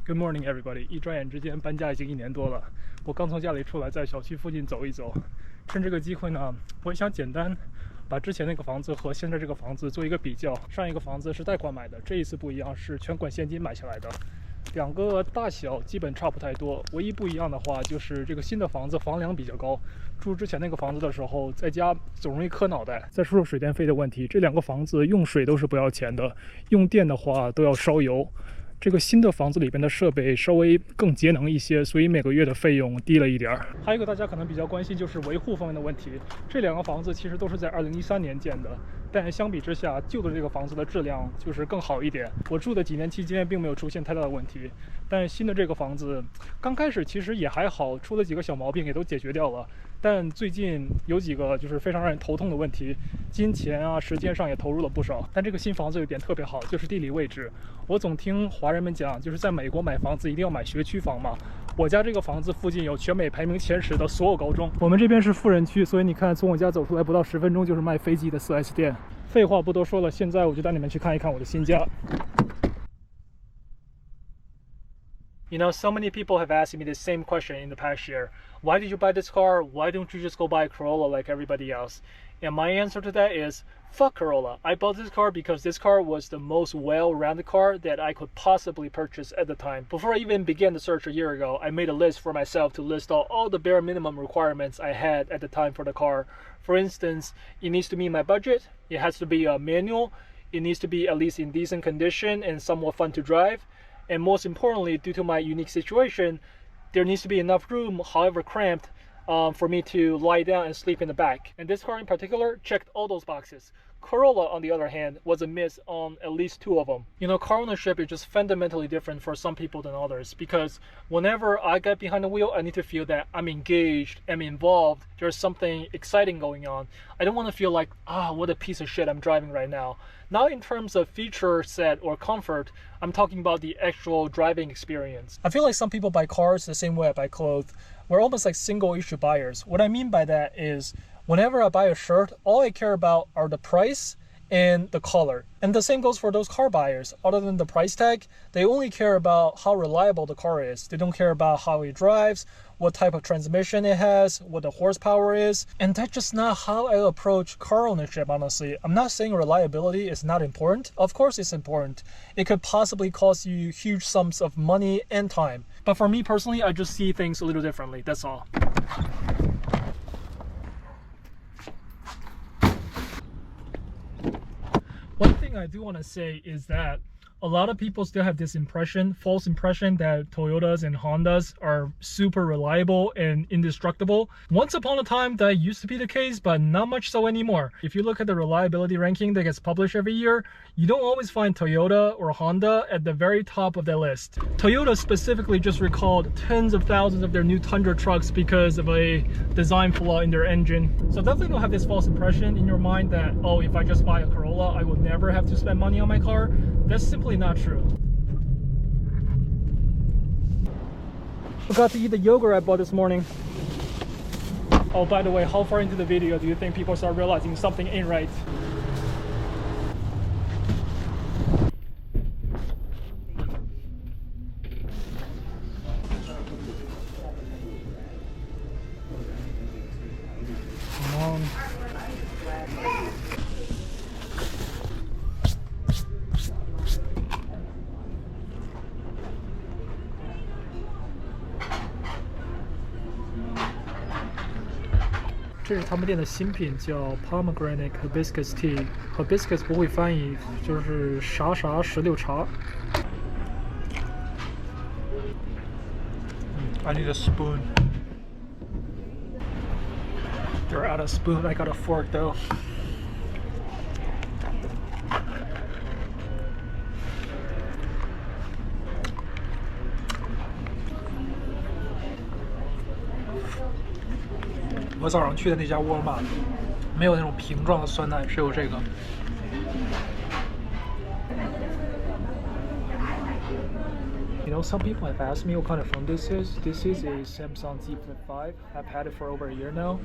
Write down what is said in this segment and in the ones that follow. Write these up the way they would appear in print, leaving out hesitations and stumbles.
Good morning, everybody！ 一转眼之间，搬家已经1年多了。我刚从家里出来，在小区附近走一走，趁这个机会呢，我也想简单把之前那个房子和现在这个房子做一个比较。上一个房子是贷款买的，这一次不一样，是全款现金买下来的。两个大小基本差不太多，唯一不一样的话就是这个新的房子房梁比较高。住之前那个房子的时候，在家总容易磕脑袋。再说说水电费的问题，这两个房子用水都是不要钱的，用电的话都要烧油。这个新的房子里边的设备稍微更节能一些，所以每个月的费用低了一点儿。还有一个大家可能比较关心就是维护方面的问题。这两个房子其实都是在2013年建的，但相比之下，旧的这个房子的质量就是更好一点。我住的几年期间并没有出现太大的问题，但新的这个房子刚开始其实也还好，出了几个小毛病也都解决掉了。但最近有几个就是非常让人头痛的问题，金钱啊、时间上也投入了不少。但这个新房子有点特别好，就是地理位置。我总听华人们讲，就是在美国买房子一定要买学区房嘛。我家这个房子附近有全美排名前10的所有高中。我们这边是富人区，所以你看，从我家走出来不到10分钟就是卖飞机的4S店。废话不多说了，现在我就带你们去看一看我的新家。You know, so many people have asked me the same question in the past year. Why did you buy this car? Why don't you just go buy a Corolla like everybody else? And my answer to that is, fuck Corolla. I bought this car because this car was the most well-rounded car that I could possibly purchase at the time. Before I even began the search a year ago, I made a list for myself to list out all the bare minimum requirements I had at the time for the car. For instance, it needs to meet my budget. It has to be a manual. It needs to be at least in decent condition and somewhat fun to drive. And most importantly, due to my unique situation, there needs to be enough room, however cramped, for me to lie down and sleep in the back. And this car in particular checked all those boxes. Corolla, on the other hand, was a miss on at least 2 of them. You know, car ownership is just fundamentally different for some people than others, because whenever I get behind the wheel, I need to feel that I'm engaged, I'm involved, there's something exciting going on. I don't want to feel like, what a piece of shit I'm driving right now. Not in terms of feature set or comfort, I'm talking about the actual driving experience. I feel like some people buy cars the same way I buy clothes. We're almost like single issue buyers. What I mean by that is, whenever I buy a shirt, all I care about are the price and the color. And the same goes for those car buyers. Other than the price tag, they only care about how reliable the car is. They don't care about how it drives, what type of transmission it has, what the horsepower is. And that's just not how I approach car ownership, honestly. I'm not saying reliability is not important. Of course it's important. It could possibly cost you huge sums of money and time. But for me personally, I just see things a little differently, that's all. One thing I do want to say is that a lot of people still have this false impression that Toyotas and Hondas are super reliable and indestructible. Once upon a time, that used to be the case, but not much so anymore. If you look at the reliability ranking that gets published every year, you don't always find Toyota or Honda at the very top of that list. Toyota specifically just recalled tens of thousands of their new Tundra trucks because of a design flaw in their engine. So definitely don't have this false impression in your mind that, oh, if I just buy a Corolla, I will never have to spend money on my car. That's simply not true. Forgot to eat the yogurt I bought this morning. Oh, by the way, how far into the video do you think people start realizing something ain't right? Come on. This is 他们店的新品，叫 Pomegranate Hibiscus Tea。Hibiscus 不会翻译，就是啥石榴茶。I need a spoon. They're out of spoon. I got a fork though.我早上去的那家沃尔玛没有那种瓶状的酸奶，只有这个。You know, some people have asked me what kind of phone this is. This is a Samsung Z Flip 5. I've had it for over a year now.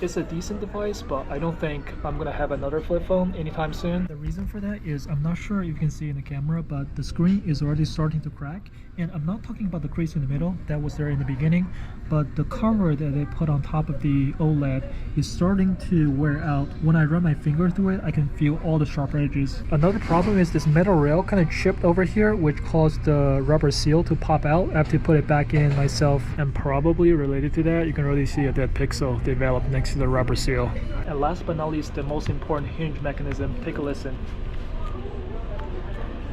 It's a decent device, but I don't think I'm gonna have another flip phone anytime soon. The reason for that is I'm not sure you can see in the camera, but the screen is already starting to crack. And I'm not talking about the crease in the middle, that was there in the beginning, but the cover that they put on top of the OLED is starting to wear out. When I run my finger through it, I can feel all the sharp edges. Another problem is this metal rail kind of chipped over here, which caused the rubber seal to pop out. I have to put it back in myself. And probably related to that, you can really see a dead pixel developed next to the rubber seal. And last but not least, the most important hinge mechanism. Take a listen.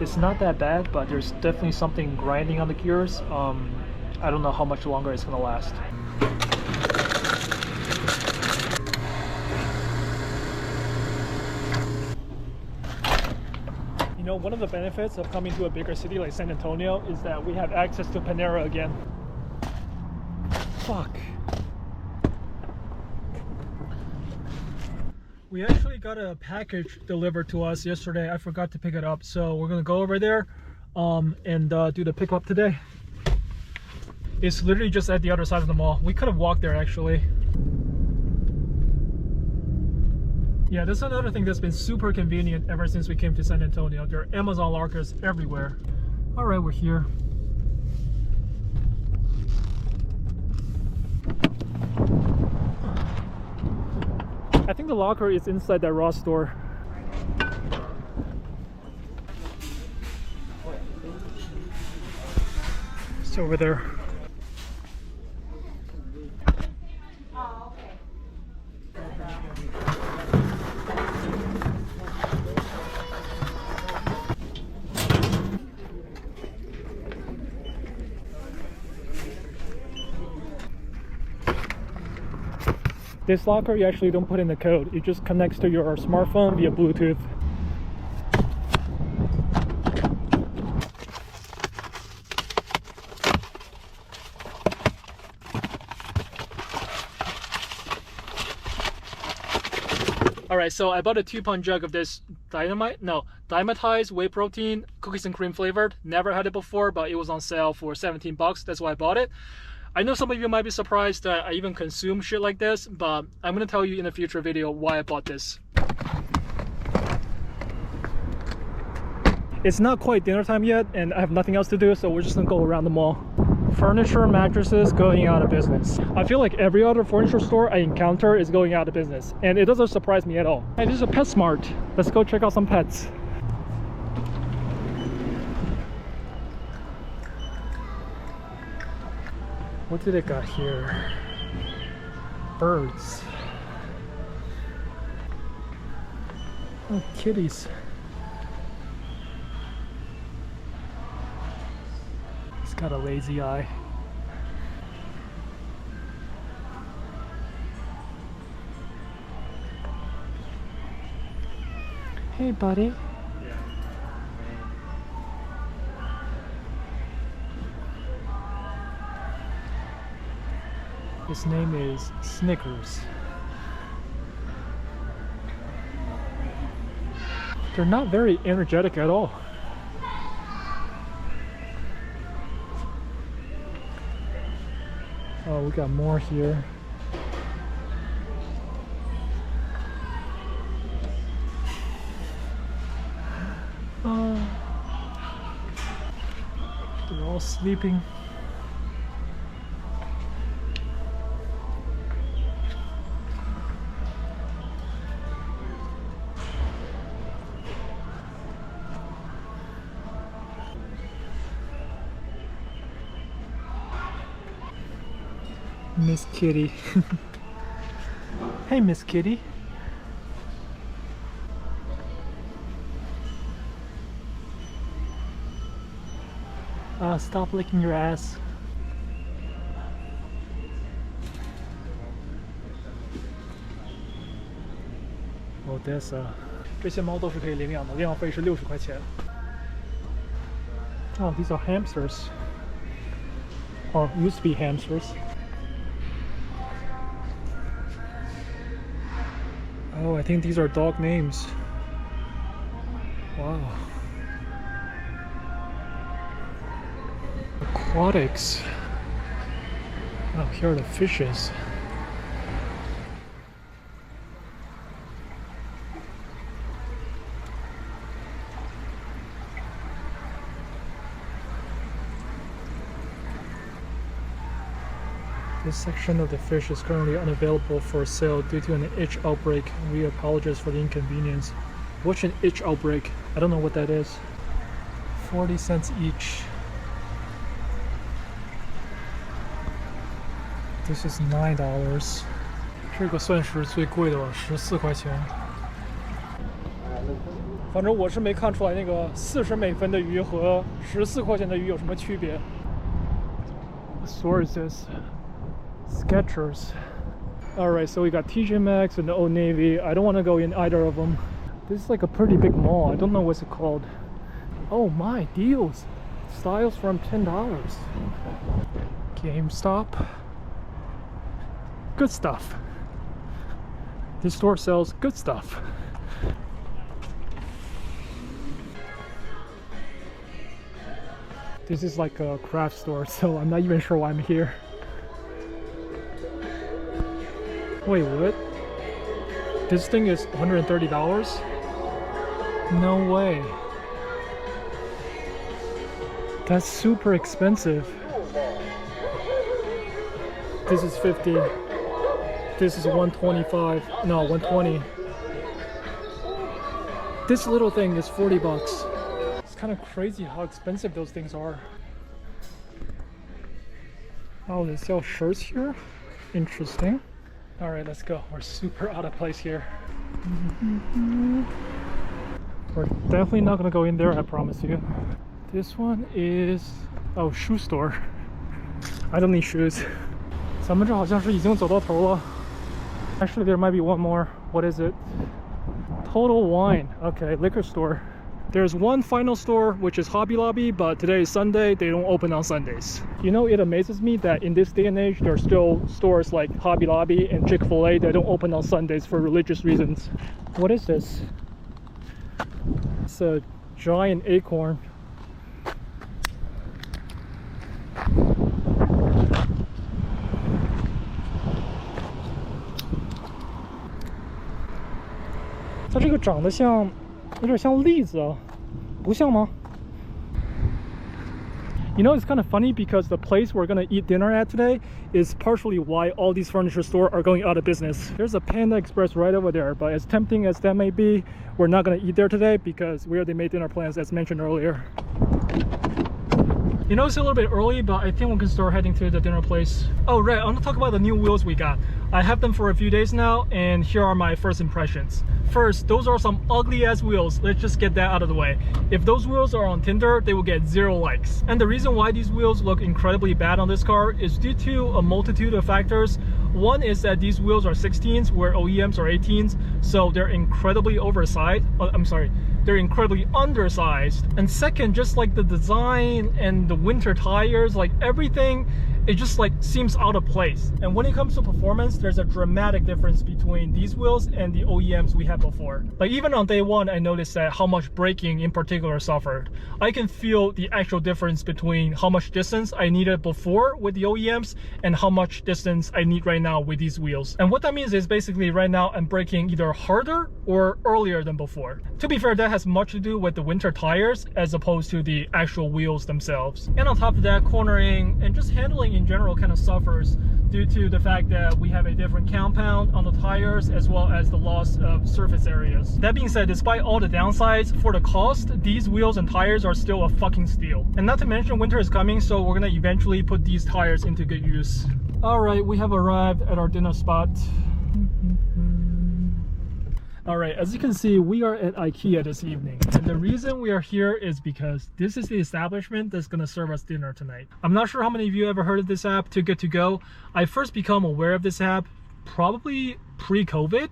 It's not that bad, but there's definitely something grinding on the gears. I don't know how much longer it's gonna last. You know, one of the benefits of coming to a bigger city like San Antonio is that we have access to Panera again. Fuck. We actually got a package delivered to us yesterday. I forgot to pick it up, so we're gonna go over there and do the pickup today. It's literally just at the other side of the mall. We could have walked there actually. Yeah, this is another thing that's been super convenient ever since we came to San Antonio. There are Amazon lockers everywhere. All right, we're here. I think the locker is inside that Ross store. It's over there. This locker, you actually don't put in the code. It just connects to your smartphone via Bluetooth. Alright, so I bought a 2-pound jug of this Dymatized whey protein, cookies and cream flavored. Never had it before, but it was on sale for 17 bucks. That's why I bought it. I know some of you might be surprised that I even consume shit like this, but I'm gonna tell you in a future video why I bought this. It's not quite dinner time yet, and I have nothing else to do, so we're just gonna go around the mall. Furniture, mattresses going out of business. I feel like every other furniture store I encounter is going out of business, and it doesn't surprise me at all. Hey, this is a PetSmart. Let's go check out some pets. What do they got here? Birds. Oh, kitties. It's got a lazy eye. Hey, buddy. His name is Snickers. They're not very energetic at all. Oh, we got more here. They're all sleeping. Miss Kitty. Hey, Miss Kitty. Stop licking your ass. Odessa. 这些猫都是可以领养的，领养费是60块钱。Oh, these are hamsters. Or used to be hamsters. Oh, I think these are dog names. Wow. A aquatics. Oh, here are the fishes. This section of the fish is currently unavailable for sale due to an itch outbreak. We apologize for the inconvenience. What's an itch outbreak? I don't know what that is. 40 cents each. This is $9. 这个算是最贵的了，14块钱。反正我是没看出来那个40美分的鱼和14块钱的鱼有什么区别。What store is this? Skechers. Alright, so we got TJ Maxx and the Old Navy. I don't want to go in either of them. This is like a pretty big mall. I don't know what's it called. Oh my, deals. Styles from $10. GameStop. Good stuff. This store sells good stuff. This is like a craft store, so I'm not even sure why I'm here. Wait, what? This thing is $130? No way. That's super expensive. This is 50. This is 125. No, 120. This little thing is 40 bucks. It's kind of crazy how expensive those things are. Oh, they sell shirts here? Interesting. Alright, let's go. We're super out of place here. We're definitely not gonna go in there, I promise you. This one is... oh, shoe store. I don't need shoes. 咱们这好像是已经走到头了。Actually, there might be one more. What is it? Total Wine. Okay, liquor store. There's one final store, which is Hobby Lobby, but today is Sunday. They don't open on Sundays. You know, it amazes me that in this day and age, there are still stores like Hobby Lobby and Chick-fil-A that don't open on Sundays for religious reasons. What is this? It's a giant acorn. It 这个长得像，有点像栗子啊，不像吗？ You know, it's kind of funny because the place we're gonna eat dinner at today is partially why all these furniture stores are going out of business. There's a Panda Express right over there, but as tempting as that may be, we're not gonna eat there today because we already made dinner plans as mentioned earlier. You know, it's a little bit early, but I think we can start heading to the dinner place. Oh, right, I want to talk about the new wheels we got. I have them for a few days now, and here are my first impressions. First, those are some ugly ass wheels. Let's just get that out of the way. If those wheels are on Tinder, they will get 0 likes. And the reason why these wheels look incredibly bad on this car is due to a multitude of factors. One is that these wheels are 16s where OEMs are 18s, so they're incredibly oversized. They're incredibly undersized. And second, just like the design and the winter tires, like everything, it just like seems out of place. And when it comes to performance, there's a dramatic difference between these wheels and the OEMs we had before. Like even on day one, I noticed that how much braking in particular suffered. I can feel the actual difference between how much distance I needed before with the OEMs and how much distance I need right now with these wheels. And what that means is basically right now I'm braking either harder or earlier than before. To be fair, that has much to do with the winter tires as opposed to the actual wheels themselves. And on top of that, cornering and just handling in general kind of suffers due to the fact that we have a different compound on the tires as well as the loss of surface areas. That being said, despite all the downsides, for the cost, these wheels and tires are still a fucking steal. And not to mention winter is coming, so we're gonna eventually put these tires into good use. Alright, we have arrived at our dinner spot. Alright, as you can see, we are at Ikea this evening. And the reason we are here is because this is the establishment that's going to serve us dinner tonight. I'm not sure how many of you ever heard of this app, Too Good To Go. I first become aware of this app probably pre-COVID.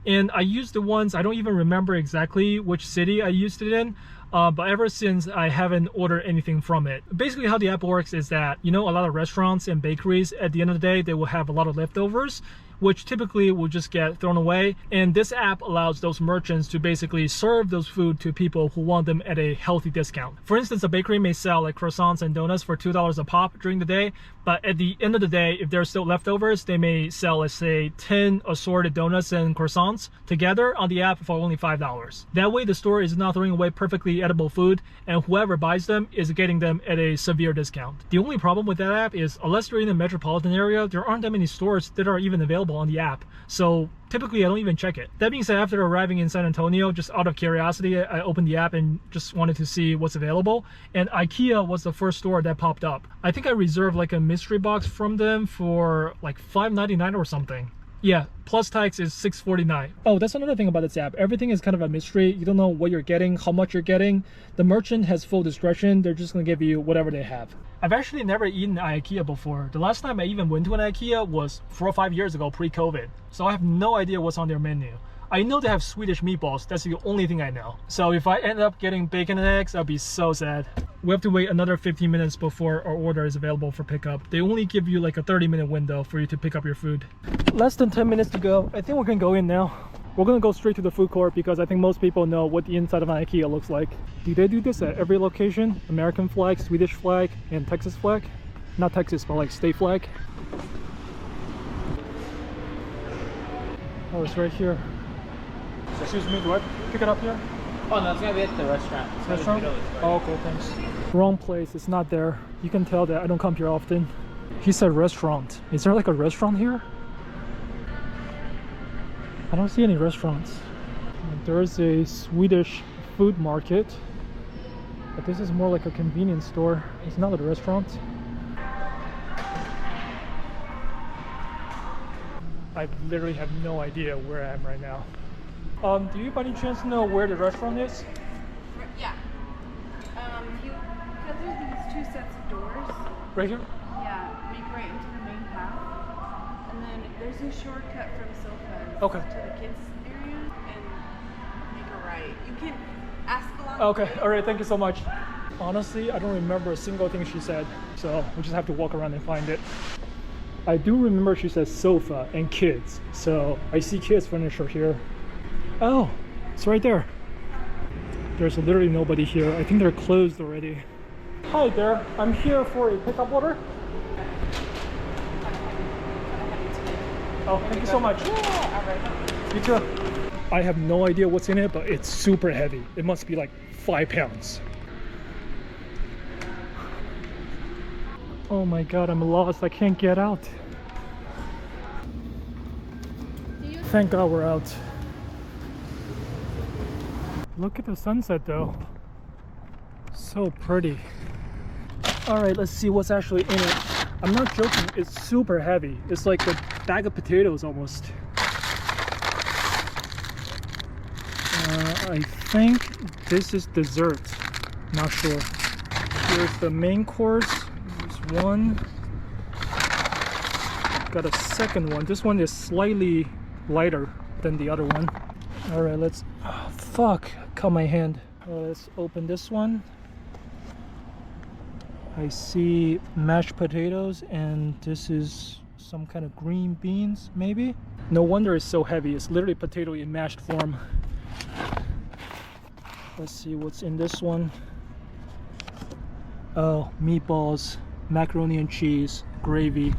And I used it once, I don't even remember exactly which city I used it in. But ever since, I haven't ordered anything from it. Basically how the app works is that, you know, a lot of restaurants and bakeries, at the end of the day, they will have a lot of leftovers. which typically will just get thrown away. And this app allows those merchants to basically serve those food to people who want them at a healthy discount. For instance, a bakery may sell like croissants and donuts for $2 a pop during the day, but at the end of the day, if there's still leftovers, they may sell, let's say, 10 assorted donuts and croissants together on the app for only $5. That way, the store is not throwing away perfectly edible food, and whoever buys them is getting them at a severe discount. The only problem with that app is, unless you're in a metropolitan area, there aren't that many stores that are even available on the app. So typically, I don't even check it. That being said, after arriving in San Antonio, just out of curiosity, I opened the app and just wanted to see what's available. And Ikea was the first store that popped up. I think I reserved like a mystery box from them for like $5.99 or something. Yeah, plus tax is $6.49. Oh, that's another thing about this app. Everything is kind of a mystery. You don't know what you're getting, how much you're getting. The merchant has full discretion. They're just gonna give you whatever they have. I've actually never eaten at Ikea before. The last time I even went to an Ikea was 4 or 5 years ago, pre-COVID. So I have no idea what's on their menu. I know they have Swedish meatballs. That's the only thing I know. So if I end up getting bacon and eggs, I'll be so sad. We have to wait another 15 minutes before our order is available for pickup. They only give you like a 30-minute window for you to pick up your food. Less than 10 minutes to go. I think we can go in now. We're gonna go straight to the food court because I think most people know what the inside of an Ikea looks like. Do they do this at every location? American flag, Swedish flag, and Texas flag? Not Texas, but like state flag. Oh, it's right here. Excuse me, do I pick it up here? Oh no, it's gonna be at the restaurant. Restaurant? Oh, okay, thanks. Wrong place, it's not there. You can tell that I don't come here often. He said restaurant. Is there like a restaurant here? I don't see any restaurants. There's a Swedish food market, but this is more like a convenience store. It's not a restaurant. I literally have no idea where I am right now. Do you by any chance know where the restaurant is? Yeah. Because there's these 2 sets of doors. Right here? Yeah, make right into the main path. And then there's a shortcut from Sofas Okay. to the kids area and make a right. You can ask along Okay, the way. alright, thank you so much. Honestly, I don't remember a single thing she said, so we just have to walk around and find it. I do remember she said sofa and kids, so I see kids furniture here. Oh, it's right there. There's literally nobody here. I think they're closed already. Hi there, I'm here for a pickup order. Oh, thank you so much. You too. I have no idea what's in it, but it's super heavy. It must be like 5 pounds. Oh my god, I'm lost. I can't get out. Thank god we're out. Look at the sunset though. So pretty. Alright, let's see what's actually in it. I'm not joking, it's super heavy. It's like a bag of potatoes almost. I think this is dessert. Not sure. Here's the main course. There's one. Got a second one. This one is slightly lighter than the other one. Alright, let's... Oh, fuck! Cut my hand. Let's open this one. I see mashed potatoes, and this is some kind of green beans, maybe? No wonder it's so heavy. It's literally potato in mashed form. Let's see what's in this one. Oh, meatballs, macaroni and cheese, gravy.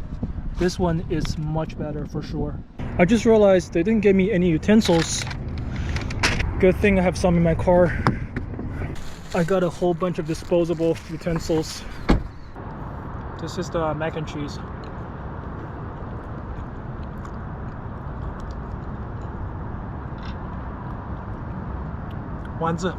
This one is much better for sure. I just realized they didn't give me any utensils. Good thing I have some in my car. I got a whole bunch of disposable utensils. This is the mac and cheese. Wanzi.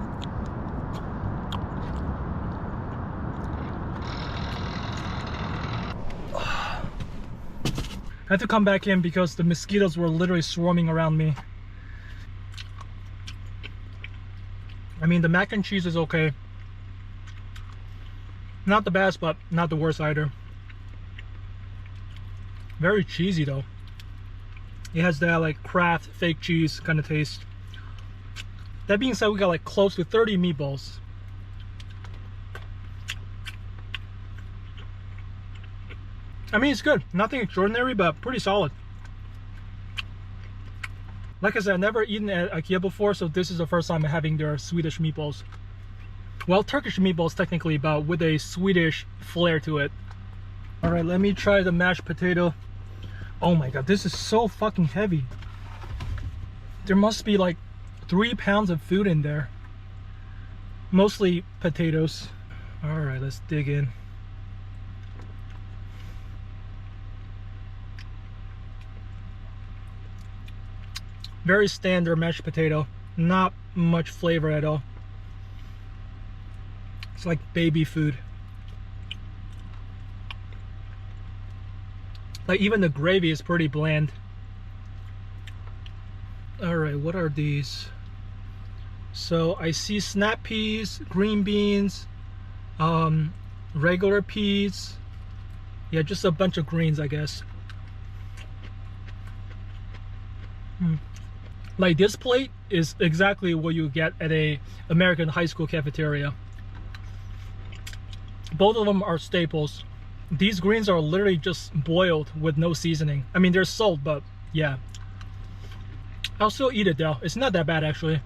I had to come back in because the mosquitoes were literally swarming around me. I mean, the mac and cheese is okay. Not the best, but not the worst either. Very cheesy though. It has that like Kraft fake cheese kind of taste. That being said, we got like close to 30 meatballs. I mean, it's good. Nothing extraordinary, but pretty solid. Like I said, I've never eaten at Ikea before, so this is the first time I'm having their Swedish meatballs. Well, Turkish meatballs technically, but with a Swedish flair to it. All right, let me try the mashed potato. Oh my god, this is so fucking heavy. There must be like 3 pounds of food in there. Mostly potatoes. All right, let's dig in. Very standard mashed potato. Not much flavor at all. It's like baby food. Like even the gravy is pretty bland. All right, what are these? So I see snap peas, green beans, regular peas. Yeah, just a bunch of greens, I guess. Like this plate is exactly what you get at a American high school cafeteria. Both of them are staples. These greens are literally just boiled with no seasoning. I mean, there's salt, but yeah. I'll still eat it though. It's not that bad actually.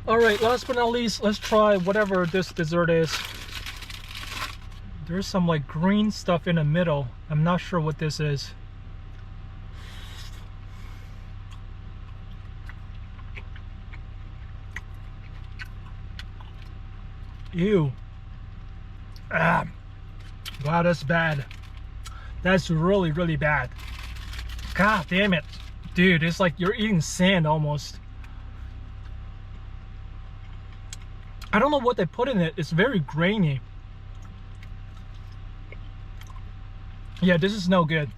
Alright, last but not least, let's try whatever this dessert is. There's some like green stuff in the middle. I'm not sure what this is. Ew. Ah. Wow, that's bad. That's really, really bad. God damn it. Dude, it's like you're eating sand almost. I don't know what they put in it. It's very grainy. Yeah, this is no good.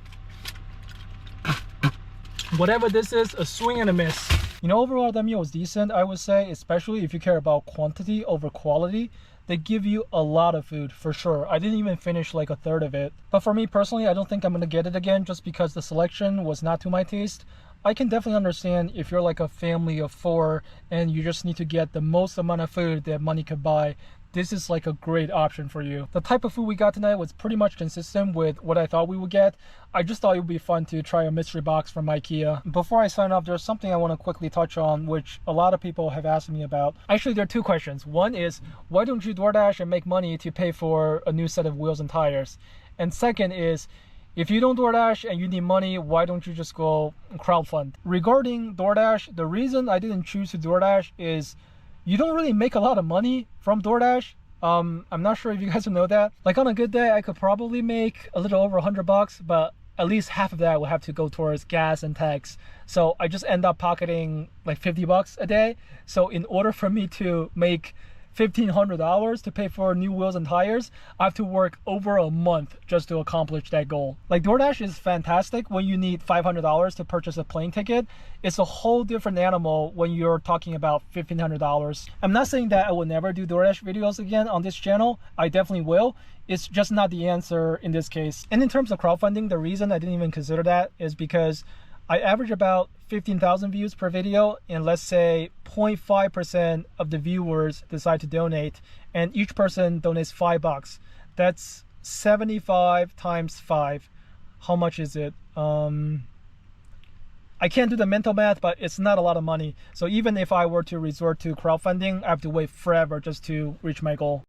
Whatever this is, a swing and a miss. You know, overall that meal was decent, I would say, especially if you care about quantity over quality. They give you a lot of food, for sure. I didn't even finish like a third of it. But for me personally, I don't think I'm gonna get it again just because the selection was not to my taste. I can definitely understand if you're like a family of 4 and you just need to get the most amount of food that money could buy. This is like a great option for you. The type of food we got tonight was pretty much consistent with what I thought we would get. I just thought it would be fun to try a mystery box from Ikea. Before I sign off, there's something I want to quickly touch on, which a lot of people have asked me about. Actually, there are 2 questions. One is, why don't you DoorDash and make money to pay for a new set of wheels and tires? And second is, if you don't DoorDash and you need money, why don't you just go crowdfund? Regarding DoorDash, the reason I didn't choose to DoorDash is you don't really make a lot of money from DoorDash. I'm not sure if you guys know that. Like on a good day, I could probably make a little over $100, but at least half of that will have to go towards gas and tax. So I just end up pocketing like $50 a day. So in order for me to make $1,500 to pay for new wheels and tires, I have to work over a month just to accomplish that goal. Like DoorDash is fantastic when you need $500 to purchase a plane ticket. It's a whole different animal when you're talking about $1,500. I'm not saying that I will never do DoorDash videos again on this channel. I definitely will. It's just not the answer in this case. And in terms of crowdfunding, the reason I didn't even consider that is because I average about 15,000 views per video, and let's say 0.5% of the viewers decide to donate, and each person donates $5. That's 75 times 5. How much is it? I can't do the mental math, but it's not a lot of money. So even if I were to resort to crowdfunding, I have to wait forever just to reach my goal.